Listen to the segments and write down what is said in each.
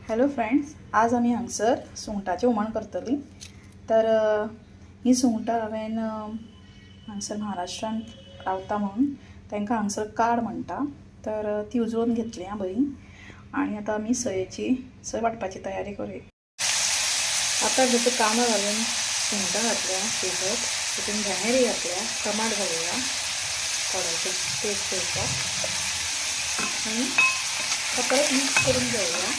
Hello friends, आज आम्ही हांगसर सुंगटाचें हुमण करतली। तर ही सुंगटां हांवें हांगसर महाराष्ट्रान रावता म्हणून तांकां हांगसर काड म्हणटा। तर ती उजळून घेतली हां बरी, आणि आता आमी सय वांटपाची तयारी करूया। आता जसं कांदो घालून सुंगटां घातल्या शिजत, तितून भेंडेरी घातल्या, टमाट घालुया, थोडेशें टेस्ट करपाक, आनी परत मिक्स करून घेवया।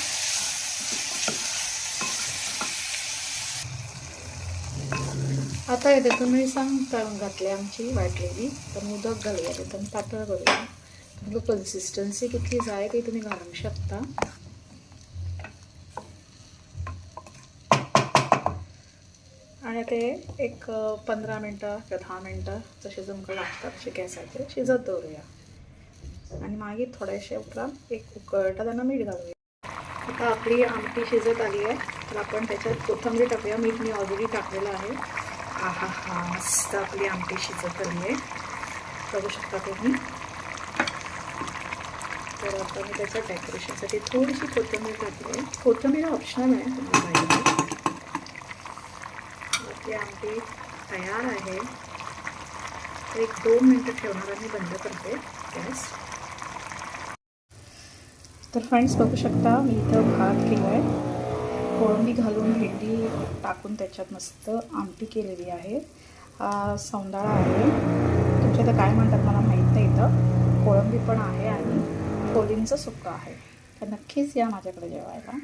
आता हितून मिरसांग तळून घातली आमची वाटलेली, तर उदक घालूया, तितून पातळ करूया। तुमकां कन्सिस्टन्सी कितली जाय ती तुम्ही घालूंक शकता। आणि ते एक 15 मिनटां किंवा 10 मिनटां जशें तुमकां लागता तशें गॅसाचेर शिजत दवरुया। आणि मागीर थोडेशें उपरांत एक उकळटा तेन्ना मीठ घालूया। आता आपली आमटी शिजत आली आहे, तर आपण त्याच्यात कोथिंबीर टाकूया। मीठ मी ऑलरेडी टाकलेलं आहे। आहा हा, मस्त आपली आमटी शिजत आली आहे, बघू शकता तुम्ही। तर आता मी त्याच्या डेकोरेशनसाठी थोडीशी कोथिंबीर टाकली आहे। कोथिंबीर ऑप्शनल आहे, तुम्हाला पाहिजे। आपली आमटी तयार आहे। एक 2 मिनटं ठेवणार आणि बंद करते गॅस। तर फ्रेंड्स, बघू शकता मी इथं भात केला आहे, कोळंबी घालून भेंडी टाकून त्याच्यात मस्त आमटी केलेली आहे। सौंदाळा आहे, तुमच्या इथं काय म्हणतात मला माहीत नाही। इथं कोळंबी पण आहे आणि कोलिंचं सुक्का आहे। तर नक्कीच या माझ्याकडे जेवायला।